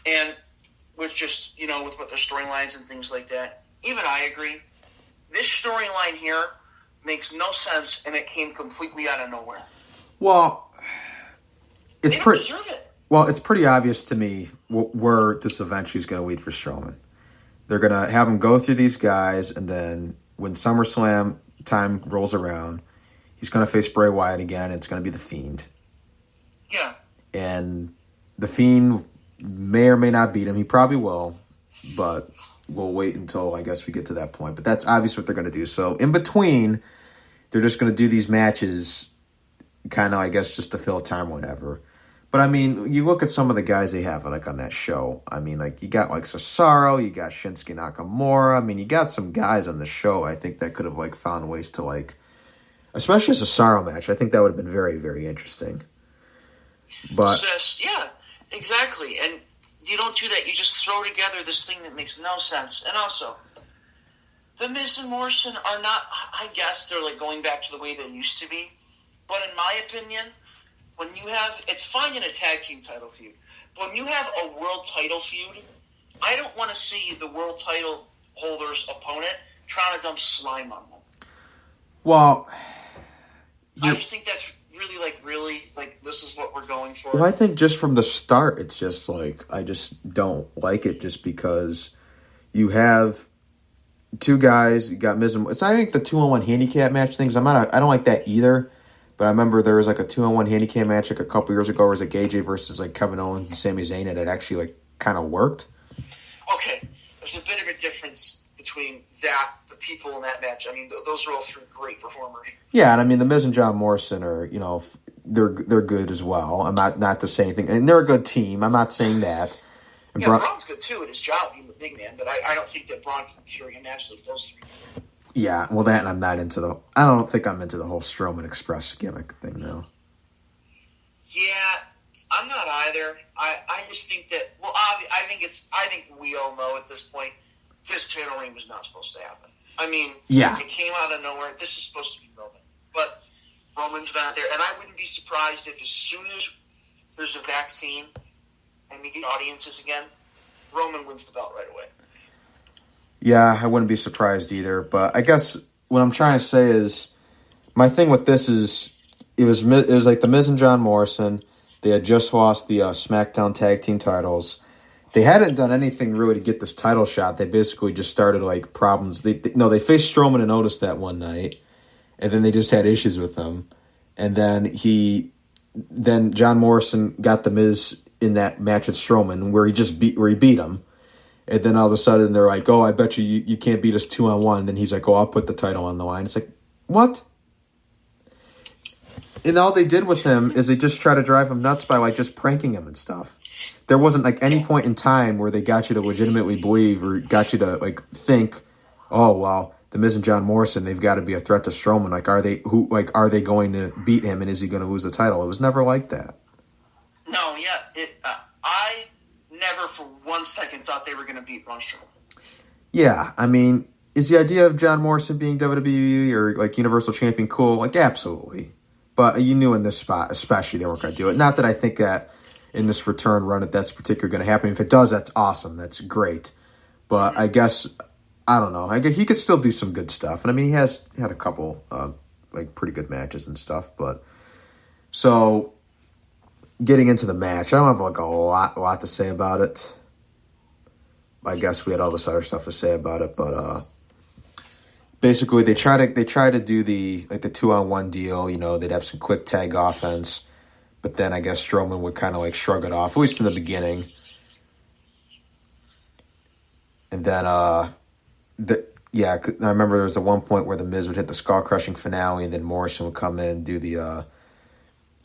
And with just, with their storylines and things like that, even I agree. This storyline here makes no sense, and it came completely out of nowhere. Well, they don't deserve it. Well, it's pretty obvious to me where this eventually is going to lead for Strowman. They're going to have him go through these guys, and then when SummerSlam time rolls around, he's going to face Bray Wyatt again. It's going to be The Fiend. Yeah. And The Fiend may or may not beat him. He probably will, but we'll wait until, I guess, we get to that point. But that's obviously what they're going to do. So in between, they're just going to do these matches kind of, I guess, just to fill time or whatever. But, I mean, you look at some of the guys they have, like, on that show. I mean, like, you got, like, Cesaro, you got Shinsuke Nakamura. I mean, you got some guys on the show, I think, that could have, like, found ways to, like, especially a Cesaro match. I think that would have been very, very interesting. But yeah, exactly. And you don't do that. You just throw together this thing that makes no sense. And also, The Miz and Morrison are not, I guess they're, like, going back to the way they used to be. But in my opinion, when you have, it's fine in a tag team title feud, but when you have a world title feud, I don't want to see the world title holder's opponent trying to dump slime on them. Well, I just think that's really, this is what we're going for. Well, I think just from the start, it's just, like, I just don't like it just because you have two guys, you got Miz and, it's not like the 2-on-1 handicap match things. I don't like that either. But I remember there was, like, a 2-on-1 handicap match, like, a couple years ago where it was, like, AJ versus, like, Kevin Owens and Sami Zayn, and it actually, like, kind of worked. Okay. There's a bit of a difference between the people in that match. I mean, those are all three great performers. Yeah, and I mean, The Miz and John Morrison are, they're good as well. I'm not to say anything. And they're a good team. I'm not saying that. And yeah, Braun's good, too, at his job, being the big man, but I don't think that Braun can carry a match like those three. Yeah, well, that and I'm not into I don't think I'm into the whole Strowman Express gimmick thing, though. Yeah, I'm not either. I just think that, well, I think we all know at this point, this title reign was not supposed to happen. I mean, yeah. It came out of nowhere. This is supposed to be Roman. But Roman's not there. And I wouldn't be surprised if as soon as there's a vaccine and we get audiences again, Roman wins the belt right away. Yeah, I wouldn't be surprised either. But I guess what I'm trying to say is, my thing with this is, it was like The Miz and John Morrison. They had just lost the SmackDown Tag Team titles. They hadn't done anything really to get this title shot. They basically just started, like, problems. They faced Strowman and Otis that one night, and then they just had issues with them. And then John Morrison got The Miz in that match with Strowman where he beat him. And then all of a sudden they're like, oh, I bet you can't beat us 2-on-1. Then he's like, oh, I'll put the title on the line. It's like, what? And all they did with him is they just try to drive him nuts by, like, just pranking him and stuff. There wasn't, like, any point in time where they got you to legitimately believe or got you to, like, think, oh, well, The Miz and John Morrison, they've got to be a threat to Strowman. Like, are they going to beat him, and is he going to lose the title? It was never like that. No, yeah. I never for 1 second thought they were going to beat Braun Strowman. Yeah, I mean, is the idea of John Morrison being WWE or, like, Universal Champion cool? Like, absolutely. But you knew in this spot, especially, they weren't going to do it. Not that I think that in this return run that's particularly going to happen. If it does, that's awesome. That's great. But I guess, I don't know. I guess he could still do some good stuff. And I mean, he has had a couple, like, pretty good matches and stuff. But, so, getting into the match, I don't have, like, a lot to say about it. I guess we had all this other stuff to say about it, but, basically, they try to do the 2-on-1 deal. They'd have some quick tag offense, but then I guess Strowman would kind of, like, shrug it off, at least in the beginning. And then, I remember there was the one point where the Miz would hit the skull crushing finale, and then Morrison would come in and do the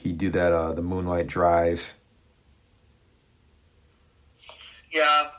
the Moonlight Drive. Yeah.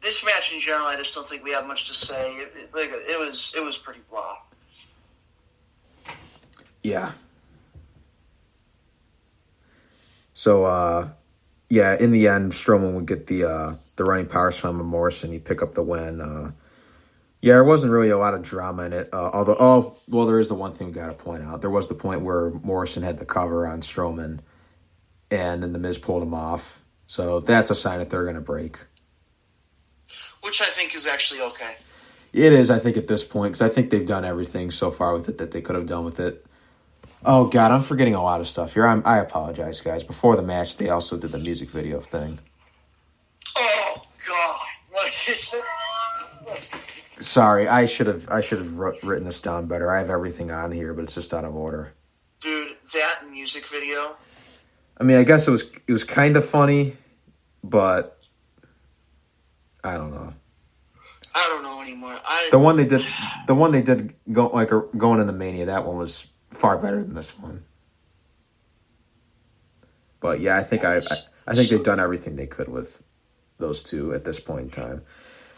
This match in general, I just don't think we have much to say. It was pretty blah. Yeah. So, in the end, Strowman would get the running power slam of Morrison. He'd pick up the win. There wasn't really a lot of drama in it. There is the one thing we got to point out. There was the point where Morrison had the cover on Strowman, and then the Miz pulled him off. So that's a sign that they're going to break. Which I think is actually okay. It is, I think, at this point, because I think they've done everything so far with it that they could have done with it. Oh, God, I'm forgetting a lot of stuff here. I apologize, guys. Before the match, they also did the music video thing. Oh, God. What is Sorry, I should have written this down better. I have everything on here, but it's just out of order. Dude, that music video. I mean, I guess it was kind of funny, but I don't know. I don't know anymore. The one they did going into Mania. That one was far better than this one. But yeah, I think they've done everything they could with those two at this point in time.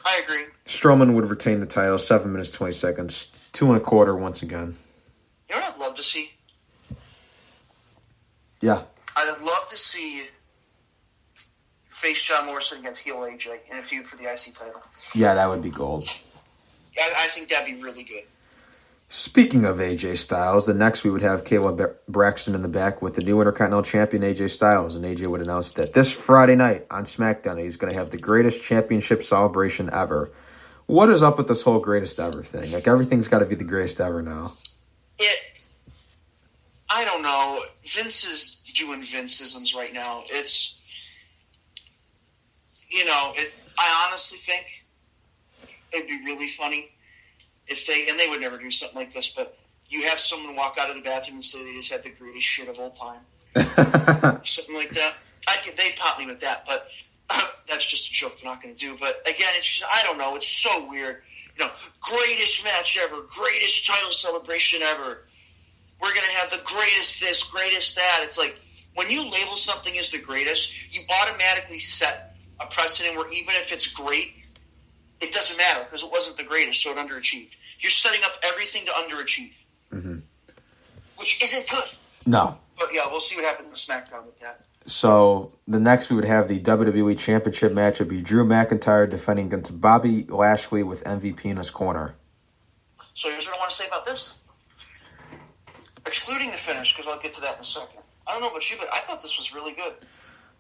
I agree. Strowman would retain the title, 7 minutes 20 seconds, 2 1/4 once again. You know what I'd love to see? Yeah. I'd love to see face John Morrison against heel AJ in a feud for the IC title. Yeah, that would be gold. I think that'd be really good. Speaking of AJ Styles, the next we would have Kayla Braxton in the back with the new Intercontinental Champion AJ Styles, and AJ would announce that this Friday night on SmackDown he's going to have the greatest championship celebration ever. What is up with this whole greatest ever thing? Like, everything's got to be the greatest ever now. I don't know. Vince is doing Vinceisms right now. It's, I honestly think it'd be really funny if and they would never do something like this, but you have someone walk out of the bathroom and say they just had the greatest shit of all time. Something like that. They'd pop me with that, but that's just a joke they're not going to do. But again, it's just, I don't know. It's so weird. Greatest match ever, greatest title celebration ever. We're going to have the greatest this, greatest that. It's like, when you label something as the greatest, you automatically set a precedent where even if it's great, it doesn't matter because it wasn't the greatest, so it underachieved. You're setting up everything to underachieve, which isn't good. No. But yeah, we'll see what happens in SmackDown with that. So the next we would have the WWE Championship match would be Drew McIntyre defending against Bobby Lashley with MVP in his corner. So here's what I want to say about this. Excluding the finish, because I'll get to that in a second. I don't know about you, but I thought this was really good.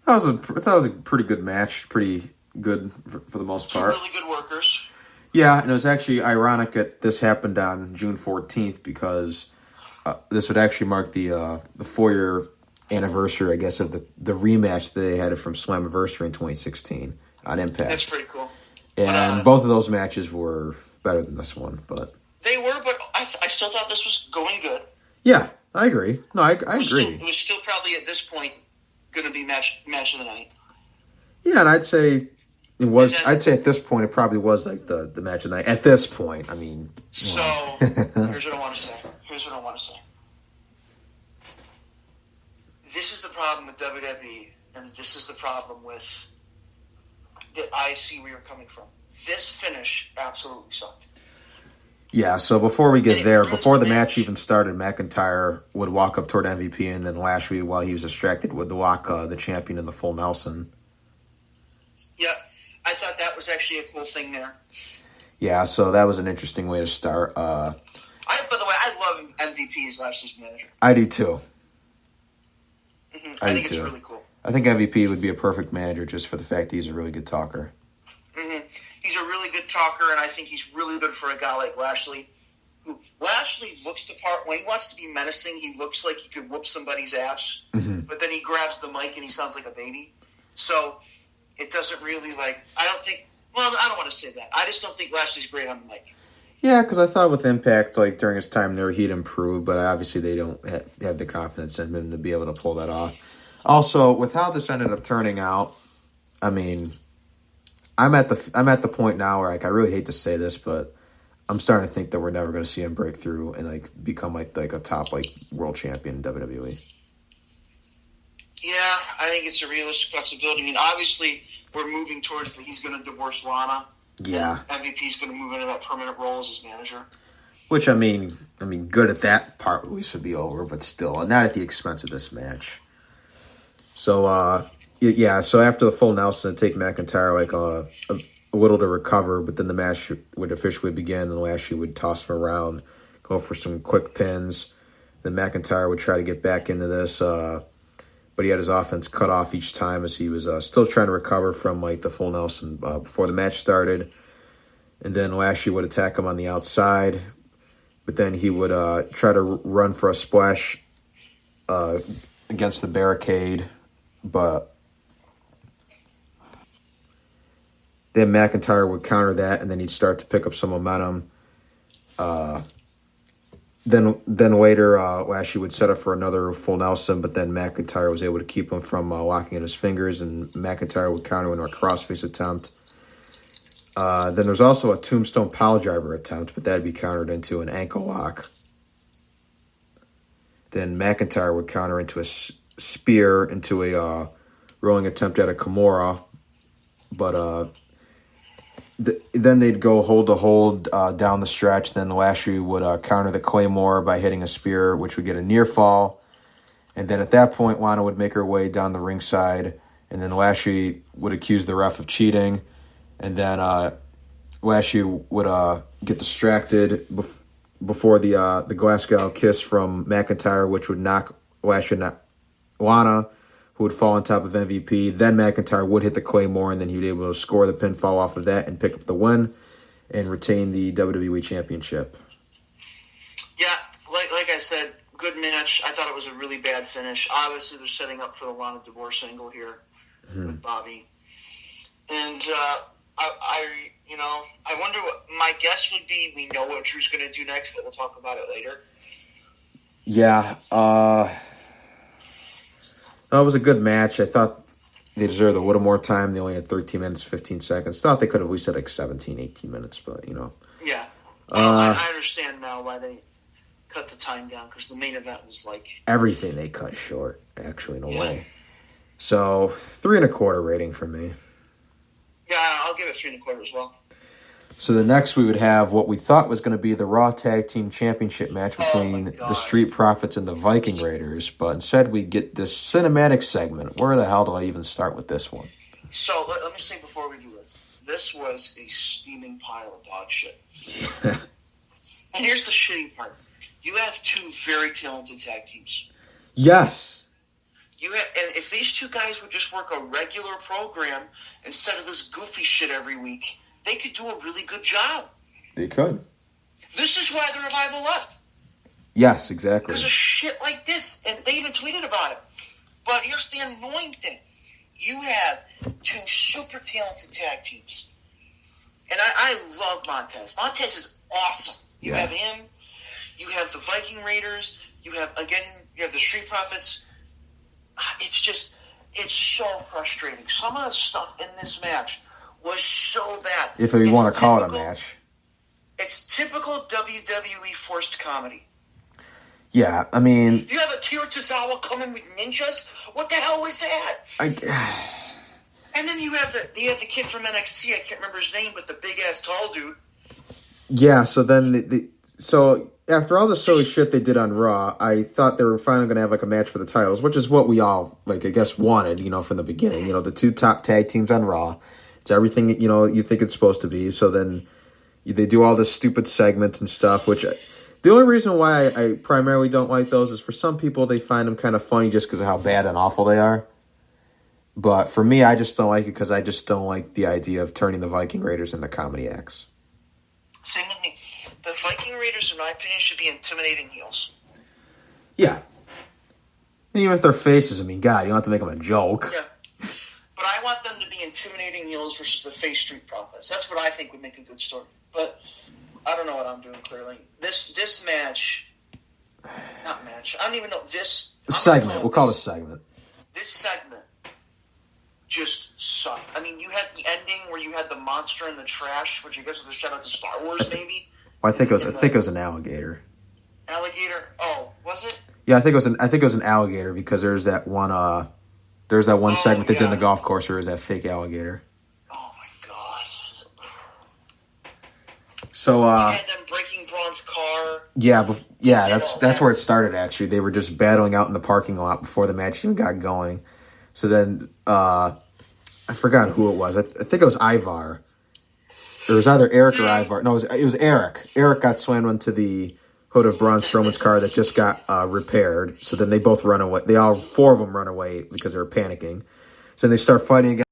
I thought it was a pretty good match. Pretty good for the most part. Two really good workers. Yeah, and it was actually ironic that this happened on June 14th because this would actually mark the 4-year anniversary, I guess, of the rematch that they had from Slammiversary in 2016 on Impact. That's pretty cool. And both of those matches were better than this one, but they were. But I still thought this was going good. Yeah, I agree. No, I agree. It was still probably at this point going to be match of the night. Yeah, and I'd say it was. I'd say at this point it probably was like the match of the night. At this point, I mean. So here's what I want to say. This is the problem with WWE, and this is the problem with that I see where you're coming from. This finish absolutely sucked. Yeah, so before we get there, before the match even started, McIntyre would walk up toward MVP, and then Lashley, while he was distracted, would walk the champion in the full Nelson. Yeah, I thought that was actually a cool thing there. Yeah, so that was an interesting way to start. By the way, I love MVP as Lashley's manager. I do too. I think it's really cool. I think MVP would be a perfect manager just for the fact that he's a really good talker. He's a really good talker, and I think he's really good for a guy like Lashley. Lashley looks the part. When he wants to be menacing, he looks like he could whoop somebody's ass. But then he grabs the mic and he sounds like a baby. So it doesn't really I don't want to say that. I just don't think Lashley's great on the mic. Yeah, because I thought with Impact, during his time there, he'd improve, but obviously they don't have the confidence in him to be able to pull that off. Also, with how this ended up turning out, I mean, I'm at the point now where I really hate to say this, but I'm starting to think that we're never going to see him break through and become a top world champion in WWE. Yeah, I think it's a realistic possibility. I mean, obviously we're moving towards he's going to divorce Lana. Yeah, MVP's going to move into that permanent role as his manager. Which I mean, good at that part at least would be over, but still, not at the expense of this match. So, yeah. So after the full Nelson, it'd take McIntyre a little to recover, but then the match would officially begin, and Lashley would toss him around, go for some quick pins. Then McIntyre would try to get back into this, but he had his offense cut off each time as he was still trying to recover from like the full Nelson before the match started. And then Lashley would attack him on the outside, but then he would try to run for a splash against the barricade, but then McIntyre would counter that, and then he'd start to pick up some momentum. Then later, Lashley would set up for another full Nelson, but then McIntyre was able to keep him from locking in his fingers, and McIntyre would counter into a crossface attempt. Then there's also a tombstone piledriver attempt, but that'd be countered into an ankle lock. Then McIntyre would counter into a spear, into a rolling attempt at a Kimura, but then they'd go hold to hold down the stretch. Then Lashley would counter the Claymore by hitting a spear, which would get a near fall. And then at that point, Lana would make her way down the ringside, and then Lashley would accuse the ref of cheating. And then Lashley would get distracted before the Glasgow kiss from McIntyre, which would knock Lana, who would fall on top of MVP. Then McIntyre would hit the Claymore, and then he would be able to score the pinfall off of that and pick up the win and retain the WWE Championship. Yeah, like I said, good match. I thought it was a really bad finish. Obviously, they're setting up for the Lana divorce angle here with Bobby. And I wonder what my guess would be. We know what Drew's going to do next, but we'll talk about it later. Yeah, that was a good match. I thought they deserved a little more time. They only had 13 minutes, 15 seconds. Thought they could have at least had like 17, 18 minutes, but, Yeah. I understand now why they cut the time down, because the main event was like... everything they cut short, actually, in a way. So, 3.25 rating from me. Yeah, I'll give it 3.25 as well. So the next we would have what we thought was going to be the Raw Tag Team Championship match between the Street Profits and the Viking Raiders, but instead we get this cinematic segment. Where the hell do I even start with this one? So let me say before we do this, this was a steaming pile of dog shit. And here's the shitty part. You have two very talented tag teams. Yes. And if these two guys would just work a regular program instead of this goofy shit every week, they could do a really good job. They could. This is why the Revival left. Yes, exactly. Because of shit like this. And they even tweeted about it. But here's the annoying thing. You have two super talented tag teams. And I love Montez. Montez is awesome. You have him. You have the Viking Raiders. You have the Street Profits. It's so frustrating. Some of the stuff in this match was so bad. If you want to call it a match. It's typical WWE forced comedy. Yeah, I mean... You have Akira Tozawa coming with ninjas? What the hell was that? And then you have the kid from NXT, I can't remember his name, but the big-ass tall dude. Yeah, so then... So after all the silly shit they did on Raw, I thought they were finally going to have like a match for the titles, which is what we all, I guess, wanted, from the beginning. The two top tag teams on Raw. It's everything, you think it's supposed to be. So then they do all this stupid segment and stuff, which the only reason why I primarily don't like those is for some people they find them kind of funny just because of how bad and awful they are. But for me, I just don't like it because I just don't like the idea of turning the Viking Raiders into comedy acts. Same with me. The Viking Raiders, in my opinion, should be intimidating heels. Yeah. And even if their faces, God, you don't have to make them a joke. Yeah. But I want them to be intimidating heels versus the face Street Profits. That's what I think would make a good story. But I don't know what I'm doing, clearly. This match... Not match. I don't even know. Segment. We'll call it a segment. This segment just sucked. You had the ending where you had the monster in the trash, which I guess was a shout out to Star Wars, maybe. Well, I think it was an alligator. Alligator? Oh, was it? Yeah, I think it was an alligator because there's that one segment they did in the golf course where it was that fake alligator. Oh my god. So you had them breaking Braun's car. Yeah, that's where it started actually. They were just battling out in the parking lot before the match even got going. So then I forgot who it was. I think it was Ivar. It was either Eric or Ivar. No, it was Eric. Eric got slammed into the hood of Braun Strowman's car that just got repaired. So then they both run away. All four of them run away because they were panicking. So then they start fighting again.